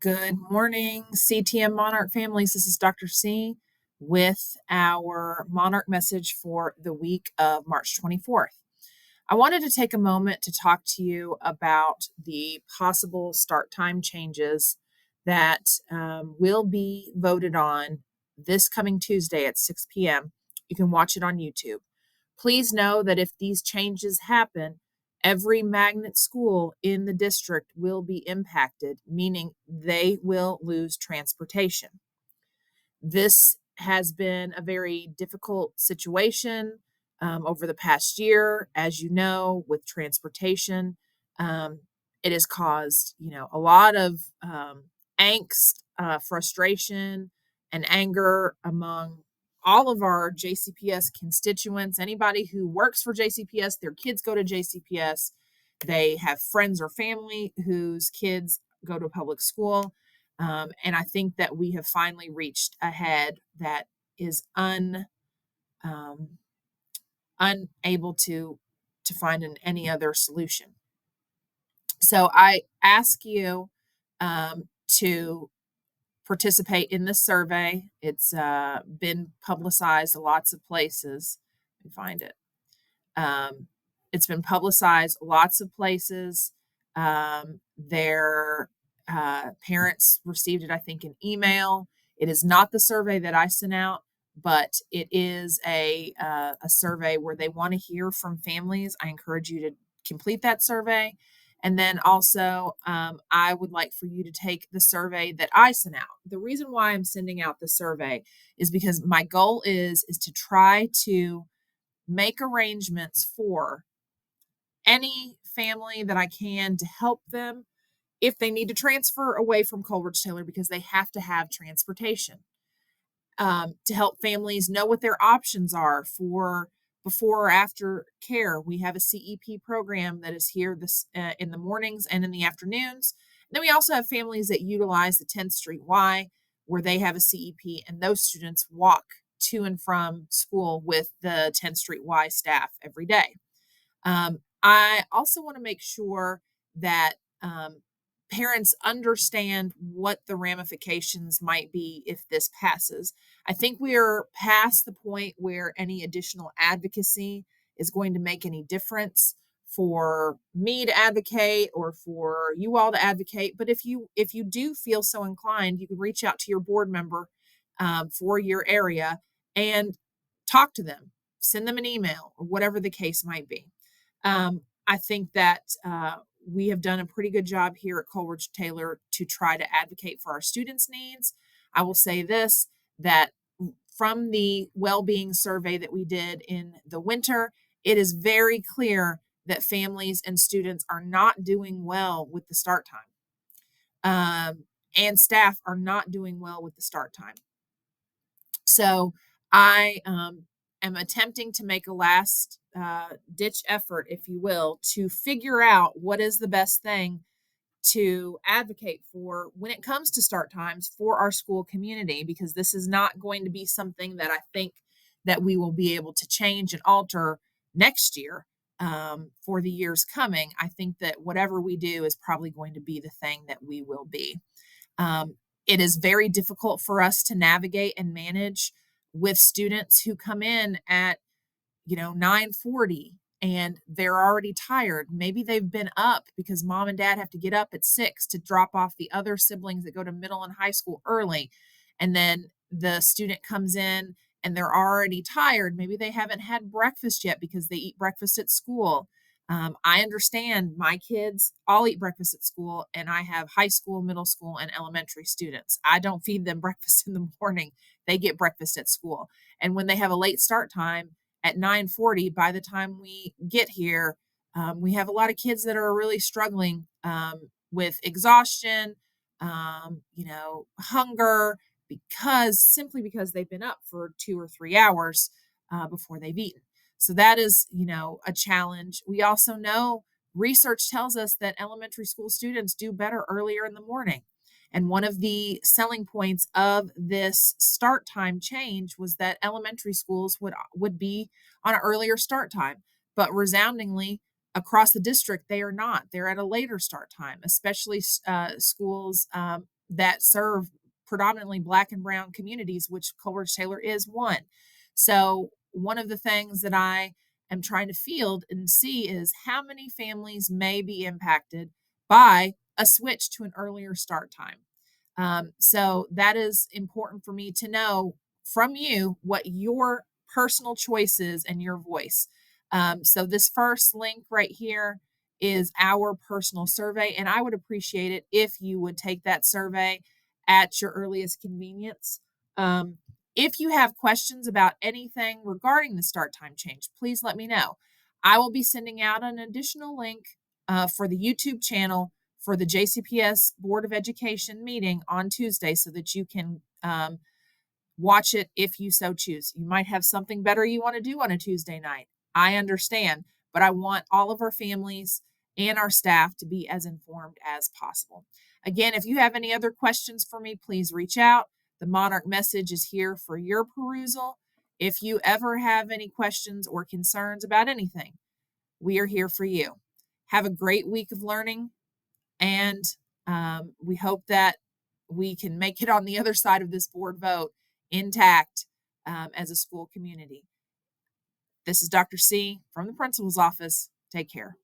Good morning, CTM Monarch families. This is Dr. C with our Monarch message for the week of March 24th. I wanted to take a moment to talk to you about the possible start time changes that will be voted on this coming Tuesday at 6 p.m. You can watch it on YouTube. Please know that if these changes happen, every magnet school in the district will be impacted, meaning they will lose transportation. This has been a very difficult situation over the past year, as you know, with transportation. Um, it has caused, a lot of angst, frustration, and anger among all of our JCPS constituents. Anybody who works for JCPS, their kids go to JCPS. They have friends or family whose kids go to public school. And I think that we have finally reached a head that is um, unable to find any other solution. So I ask you to participate in this survey. It's been publicized lots of places. Let me find it. Um, it's been publicized lots of places. Their parents received it, I think, in email. It is not the survey that I sent out, but it is a survey where they want to hear from families. I encourage you to complete that survey. And then also, I would like for you to take the survey that I sent out. The reason why I'm sending out the survey is because my goal is to try to make arrangements for any family that I can to help them if they need to transfer away from Coleridge Taylor because they have to have transportation. To help families know what their options are for before or after care. We have a CEP program that is here in the mornings and in the afternoons. And then we also have families that utilize the 10th Street Y, where they have a CEP, and those students walk to and from school with the 10th Street Y staff every day. I also want to make sure that parents understand what the ramifications might be if this passes. I think we are past the point where any additional advocacy is going to make any difference for me to advocate or for you all to advocate. But if you do feel so inclined, you can reach out to your board member for your area and talk to them, send them an email, or whatever the case might be. I think that we have done a pretty good job here at Coleridge Taylor to try to advocate for our students' needs. I will say this, that from the well-being survey that we did in the winter, it is very clear that families and students are not doing well with the start time. And staff are not doing well with the start time. So I am attempting to make a last ditch effort, if you will, to figure out what is the best thing to advocate for when it comes to start times for our school community, because this is not going to be something that I think that we will be able to change and alter next year for the years coming. I think that whatever we do is probably going to be the thing that we will be. It is very difficult for us to navigate and manage with students who come in at 9:40 and they're already tired. Maybe they've been up because mom and dad have to get up at 6 to drop off the other siblings that go to middle and high school early. And then the student comes in and they're already tired. Maybe they haven't had breakfast yet because they eat breakfast at school. I understand my kids all eat breakfast at school, and I have high school, middle school, and elementary students. I don't feed them breakfast in the morning. They get breakfast at school. And when they have a late start time at 9:40, by the time we get here, we have a lot of kids that are really struggling with exhaustion, hunger, simply because they've been up for 2 or 3 hours before they've eaten. So that is, a challenge. We also know research tells us that elementary school students do better earlier in the morning. And one of the selling points of this start time change was that elementary schools would be on an earlier start time. But resoundingly, across the district, they are not. They're at a later start time, especially schools that serve predominantly Black and Brown communities, which Coleridge Taylor is one. So, one of the things that I am trying to field and see is how many families may be impacted by a switch to an earlier start time. So that is important for me to know from you what your personal choice is and your voice. So this first link right here is our personal survey, and I would appreciate it if you would take that survey at your earliest convenience. Um, if you have questions about anything regarding the start time change, please let me know. I will be sending out an additional link for the YouTube channel for the JCPS Board of Education meeting on Tuesday so that you can watch it if you so choose. You might have something better you want to do on a Tuesday night. I understand, but I want all of our families and our staff to be as informed as possible. Again, if you have any other questions for me, please reach out. The Monarch message is here for your perusal. If you ever have any questions or concerns about anything, we are here for you. Have a great week of learning, and we hope that we can make it on the other side of this board vote intact as a school community. This is Dr. C from the principal's office. Take care.